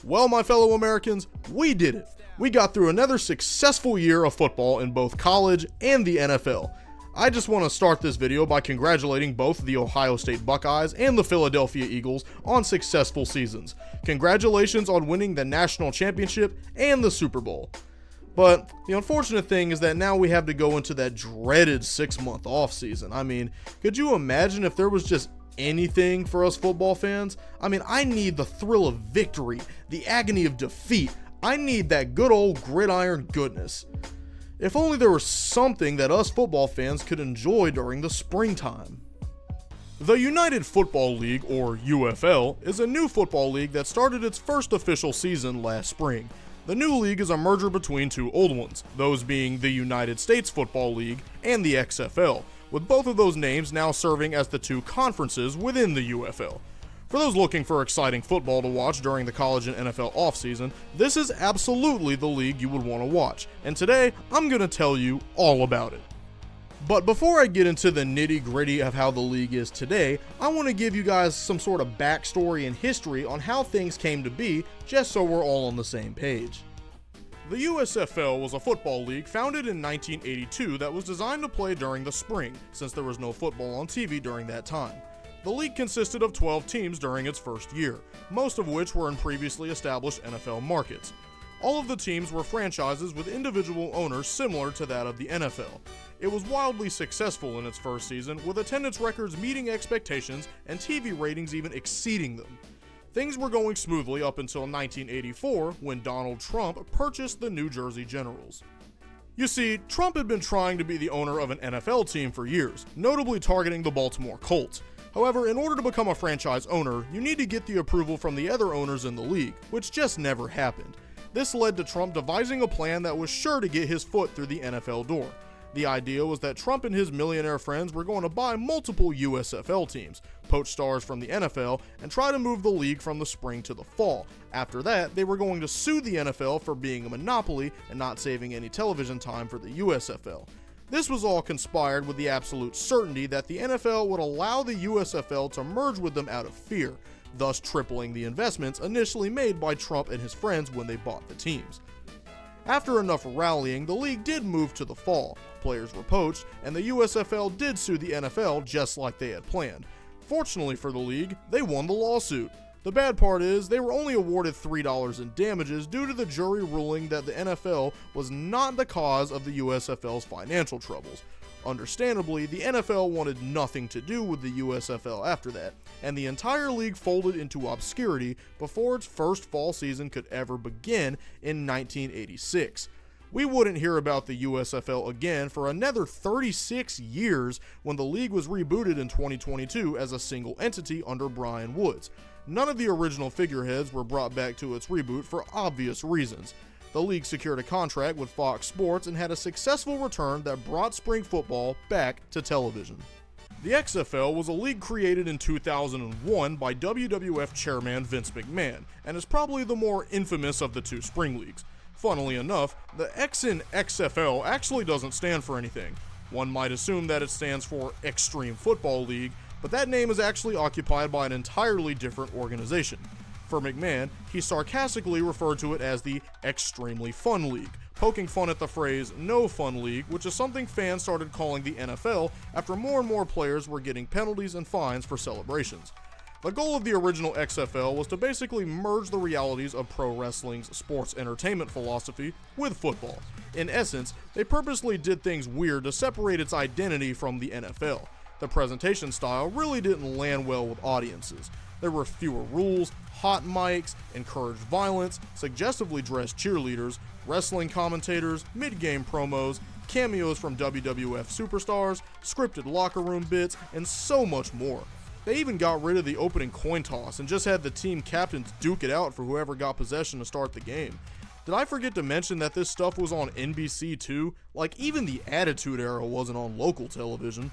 Well, my fellow Americans, we did it. We got through another successful year of football in both college and the NFL. I just want to start this video by congratulating both the Ohio State Buckeyes and the Philadelphia Eagles on successful seasons. Congratulations on winning the national championship and the Super Bowl. But the unfortunate thing is that now we have to go into that dreaded 6-month offseason. I mean, could you imagine if there was just anything for us football fans? I mean, I need the thrill of victory, the agony of defeat. I need that good old gridiron goodness. If only there was something that us football fans could enjoy during the springtime. The United Football League, or UFL, is a new football league that started its first official season last spring. The new league is a merger between two old ones, those being the United States Football League and the XFL, with both of those names now serving as the two conferences within the UFL. For those looking for exciting football to watch during the college and NFL offseason, this is absolutely the league you would want to watch, and today I'm going to tell you all about it. But before I get into the nitty-gritty of how the league is today, I want to give you guys some sort of backstory and history on how things came to be, just so we're all on the same page. The USFL was a football league founded in 1982 that was designed to play during the spring, since there was no football on TV during that time. The league consisted of 12 teams during its first year, most of which were in previously established NFL markets. All of the teams were franchises with individual owners similar to that of the NFL. It was wildly successful in its first season, with attendance records meeting expectations and TV ratings even exceeding them. Things were going smoothly up until 1984, when Donald Trump purchased the New Jersey Generals. You see, Trump had been trying to be the owner of an NFL team for years, notably targeting the Baltimore Colts. However, in order to become a franchise owner, you need to get the approval from the other owners in the league, which just never happened. This led to Trump devising a plan that was sure to get his foot through the NFL door. The idea was that Trump and his millionaire friends were going to buy multiple USFL teams, poach stars from the NFL, and try to move the league from the spring to the fall. After that, they were going to sue the NFL for being a monopoly and not saving any television time for the USFL. This was all conspired with the absolute certainty that the NFL would allow the USFL to merge with them out of fear, thus tripling the investments initially made by Trump and his friends when they bought the teams. After enough rallying, the league did move to the fall. Players were poached, and the USFL did sue the NFL just like they had planned. Fortunately for the league, they won the lawsuit. The bad part is, they were only awarded $3 in damages due to the jury ruling that the NFL was not the cause of the USFL's financial troubles. Understandably, the NFL wanted nothing to do with the USFL after that, and the entire league folded into obscurity before its first fall season could ever begin in 1986. We wouldn't hear about the USFL again for another 36 years when the league was rebooted in 2022 as a single entity under Brian Woods. None of the original figureheads were brought back to its reboot for obvious reasons. The league secured a contract with Fox Sports and had a successful return that brought spring football back to television. The XFL was a league created in 2001 by WWF chairman Vince McMahon, and is probably the more infamous of the two spring leagues. Funnily enough, the X in XFL actually doesn't stand for anything. One might assume that it stands for Extreme Football League, but that name is actually occupied by an entirely different organization. For McMahon, he sarcastically referred to it as the Extremely Fun League, poking fun at the phrase No Fun League, which is something fans started calling the NFL after more and more players were getting penalties and fines for celebrations. The goal of the original XFL was to basically merge the realities of pro wrestling's sports entertainment philosophy with football. In essence, they purposely did things weird to separate its identity from the NFL. The presentation style really didn't land well with audiences. There were fewer rules, hot mics, encouraged violence, suggestively dressed cheerleaders, wrestling commentators, mid-game promos, cameos from WWF superstars, scripted locker room bits, and so much more. They even got rid of the opening coin toss and just had the team captains duke it out for whoever got possession to start the game. Did I forget to mention that this stuff was on NBC too? Like, even the Attitude Era wasn't on local television.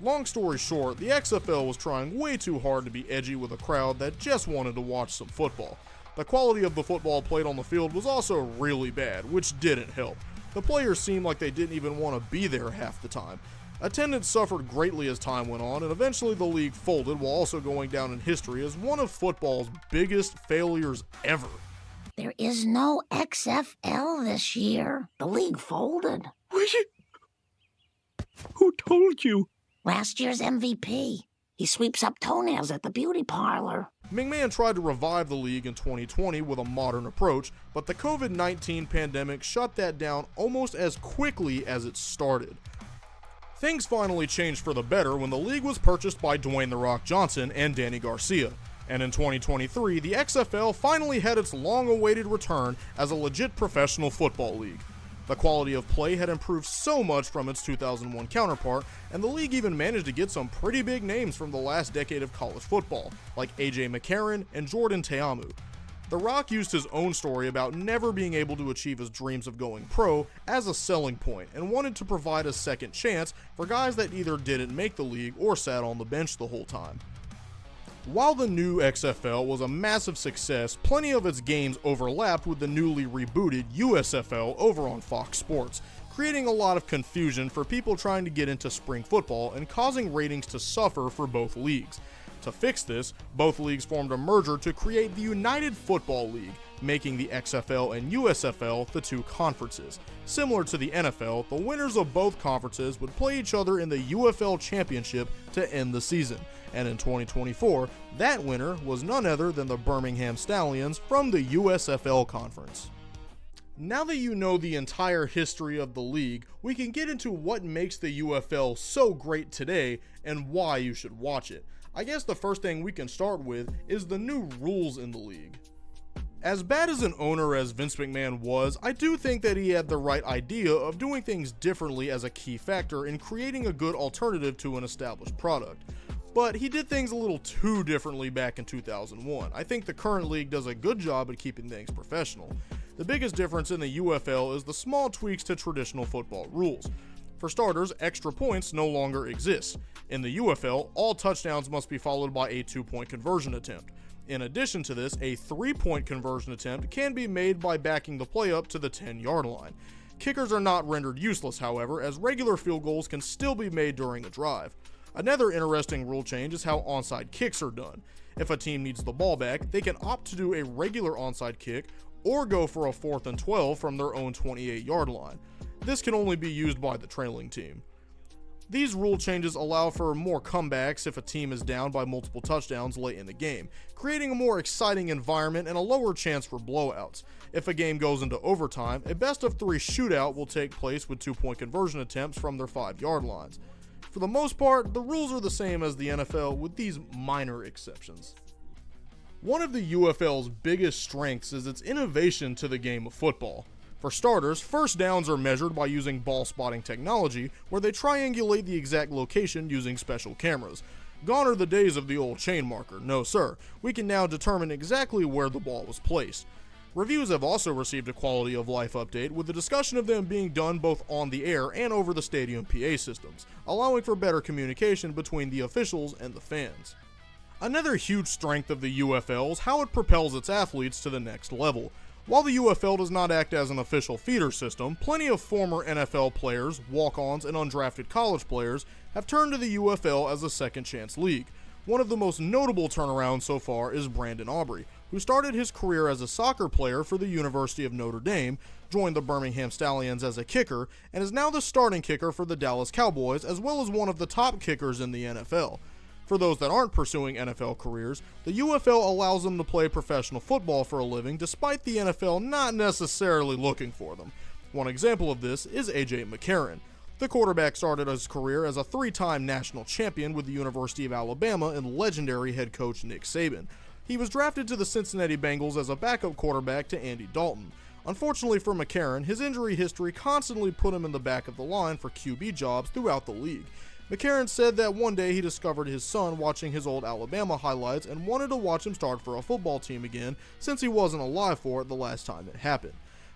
Long story short, the XFL was trying way too hard to be edgy with a crowd that just wanted to watch some football. The quality of the football played on the field was also really bad, which didn't help. The players seemed like they didn't even want to be there half the time. Attendance suffered greatly as time went on, and eventually the league folded while also going down in history as one of football's biggest failures ever. There is no XFL this year. The league folded. Who told you? Last year's MVP. He sweeps up toenails at the beauty parlor. McMahon tried to revive the league in 2020 with a modern approach, but the COVID-19 pandemic shut that down almost as quickly as it started. Things finally changed for the better when the league was purchased by Dwayne "The Rock" Johnson and Danny Garcia. And in 2023, the XFL finally had its long-awaited return as a legit professional football league. The quality of play had improved so much from its 2001 counterpart, and the league even managed to get some pretty big names from the last decade of college football, like A.J. McCarron and Jordan Ta'amu. The Rock used his own story about never being able to achieve his dreams of going pro as a selling point, and wanted to provide a second chance for guys that either didn't make the league or sat on the bench the whole time. While the new XFL was a massive success, plenty of its games overlapped with the newly rebooted USFL over on Fox Sports, creating a lot of confusion for people trying to get into spring football and causing ratings to suffer for both leagues. To fix this, both leagues formed a merger to create the United Football League, making the XFL and USFL the two conferences. Similar to the NFL, the winners of both conferences would play each other in the UFL Championship to end the season, and in 2024, that winner was none other than the Birmingham Stallions from the USFL Conference. Now that you know the entire history of the league, we can get into what makes the UFL so great today and why you should watch it. I guess the first thing we can start with is the new rules in the league. As bad as an owner as Vince McMahon was, I do think that he had the right idea of doing things differently as a key factor in creating a good alternative to an established product. But he did things a little too differently back in 2001. I think the current league does a good job at keeping things professional. The biggest difference in the UFL is the small tweaks to traditional football rules. For starters, extra points no longer exist. In the UFL, all touchdowns must be followed by a 2-point conversion attempt. In addition to this, a 3-point conversion attempt can be made by backing the play up to the 10-yard line. Kickers are not rendered useless, however, as regular field goals can still be made during a drive. Another interesting rule change is how onside kicks are done. If a team needs the ball back, they can opt to do a regular onside kick or go for a 4th and 12 from their own 28-yard line. This can only be used by the trailing team. These rule changes allow for more comebacks if a team is down by multiple touchdowns late in the game, creating a more exciting environment and a lower chance for blowouts. If a game goes into overtime, a best-of-3 shootout will take place with 2-point conversion attempts from their 5-yard lines. For the most part, the rules are the same as the NFL with these minor exceptions. One of the UFL's biggest strengths is its innovation to the game of football. For starters, first downs are measured by using ball spotting technology, where they triangulate the exact location using special cameras. Gone are the days of the old chain marker. No sir, we can now determine exactly where the ball was placed. Reviews have also received a quality of life update, with the discussion of them being done both on the air and over the stadium PA systems, allowing for better communication between the officials and the fans. Another huge strength of the UFL is how it propels its athletes to the next level. While the UFL does not act as an official feeder system, plenty of former NFL players, walk-ons, and undrafted college players have turned to the UFL as a second chance league. One of the most notable turnarounds so far is Brandon Aubrey, who started his career as a soccer player for the University of Notre Dame, joined the Birmingham Stallions as a kicker, and is now the starting kicker for the Dallas Cowboys, as well as one of the top kickers in the NFL. For those that aren't pursuing NFL careers, the UFL allows them to play professional football for a living despite the NFL not necessarily looking for them. One example of this is A.J. McCarron. The quarterback started his career as a 3-time national champion with the University of Alabama and legendary head coach Nick Saban. He was drafted to the Cincinnati Bengals as a backup quarterback to Andy Dalton. Unfortunately for McCarron, his injury history constantly put him in the back of the line for QB jobs throughout the league. McCarron said that one day he discovered his son watching his old Alabama highlights and wanted to watch him start for a football team again since he wasn't alive for it the last time it happened.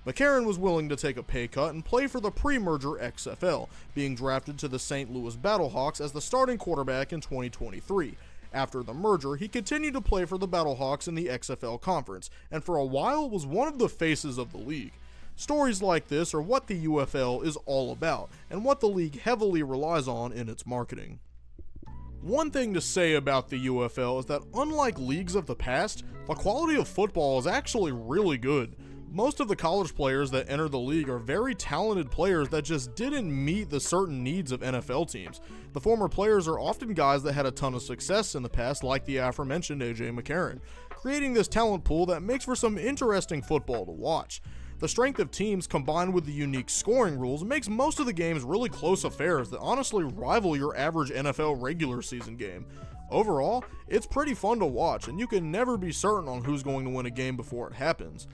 McCarron was willing to take a pay cut and play for the pre-merger XFL, being drafted to the St. Louis Battlehawks as the starting quarterback in 2023. After the merger, he continued to play for the Battlehawks in the XFL conference, and for a while was one of the faces of the league. Stories like this are what the UFL is all about, and what the league heavily relies on in its marketing. One thing to say about the UFL is that unlike leagues of the past, the quality of football is actually really good. Most of the college players that enter the league are very talented players that just didn't meet the certain needs of NFL teams. The former players are often guys that had a ton of success in the past, like the aforementioned AJ McCarron, creating this talent pool that makes for some interesting football to watch. The strength of teams combined with the unique scoring rules makes most of the games really close affairs that honestly rival your average NFL regular season game. Overall, it's pretty fun to watch, and you can never be certain on who's going to win a game before it happens.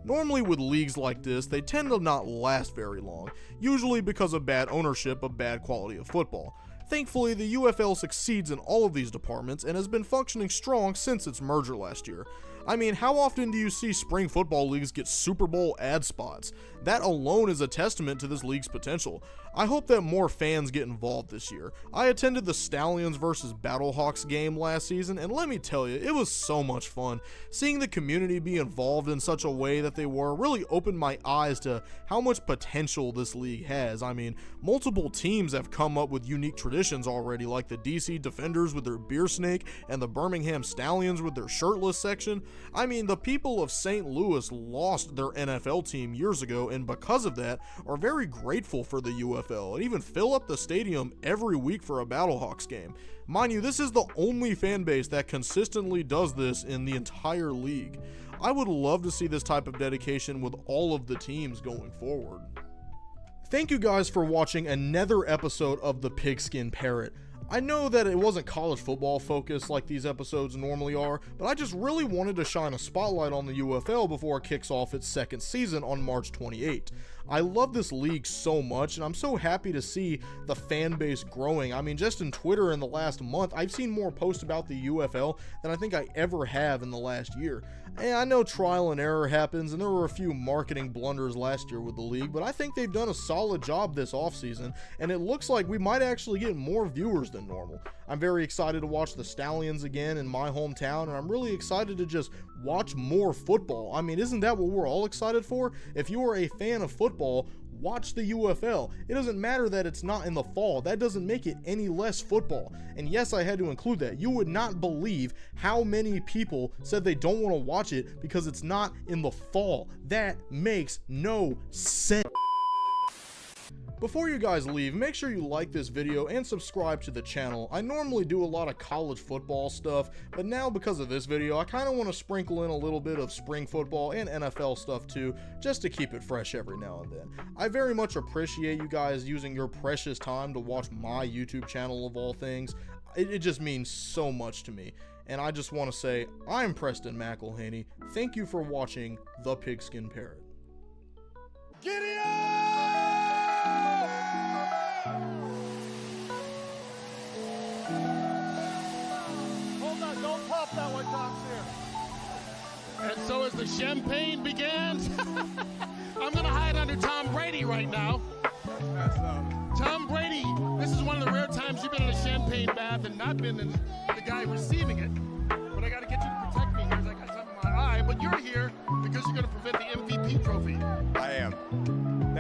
Normally with leagues like this, they tend to not last very long, usually because of bad ownership of bad quality of football. Thankfully, the UFL succeeds in all of these departments and has been functioning strong since its merger last year. I mean, how often do you see spring football leagues get Super Bowl ad spots? That alone is a testament to this league's potential. I hope that more fans get involved this year. I attended the Stallions vs. Battlehawks game last season, and let me tell you, it was so much fun. Seeing the community be involved in such a way that they were really opened my eyes to how much potential this league has. I mean, multiple teams have come up with unique traditions already, like the DC Defenders with their beer snake and the Birmingham Stallions with their shirtless section. I mean, the people of St. Louis lost their NFL team years ago, and because of that, are very grateful for the UFL and even fill up the stadium every week for a Battlehawks game. Mind you, this is the only fan base that consistently does this in the entire league. I would love to see this type of dedication with all of the teams going forward. Thank you guys for watching another episode of the Pigskin Parrot. I know that it wasn't college football focused like these episodes normally are, but I just really wanted to shine a spotlight on the UFL before it kicks off its second season on March 28. I love this league so much, and I'm so happy to see the fan base growing. I mean, just in Twitter in the last month, I've seen more posts about the UFL than I think I ever have in the last year. And I know trial and error happens, and there were a few marketing blunders last year with the league, but I think they've done a solid job this offseason, and it looks like we might actually get more viewers than normal. I'm very excited to watch the Stallions again in my hometown, and I'm really excited to just watch more football. I mean, isn't that what we're all excited for? If you are a fan of football, watch the UFL. It doesn't matter that it's not in the fall. That doesn't make it any less football. And yes, I had to include that. You would not believe how many people said they don't want to watch it because it's not in the fall. That makes no sense. Before you guys leave, make sure you like this video and subscribe to the channel. I normally do a lot of college football stuff, but now because of this video, I kind of want to sprinkle in a little bit of spring football and NFL stuff too, just to keep it fresh every now and then. I very much appreciate you guys using your precious time to watch my YouTube channel of all things. It just means so much to me. And I just want to say, I'm Preston McElhaney. Thank you for watching The Pigskin Parrot. Giddy up! Hold on, don't pop that one, Tom's here. And so as the champagne begins, I'm going to hide under Tom Brady right now. Tom Brady, this is one of the rare times you've been in a champagne bath and not been the guy receiving it. But I got to get you to protect me here because I got something in my eye. But you're here because you're going to prevent the MVP trophy. I am.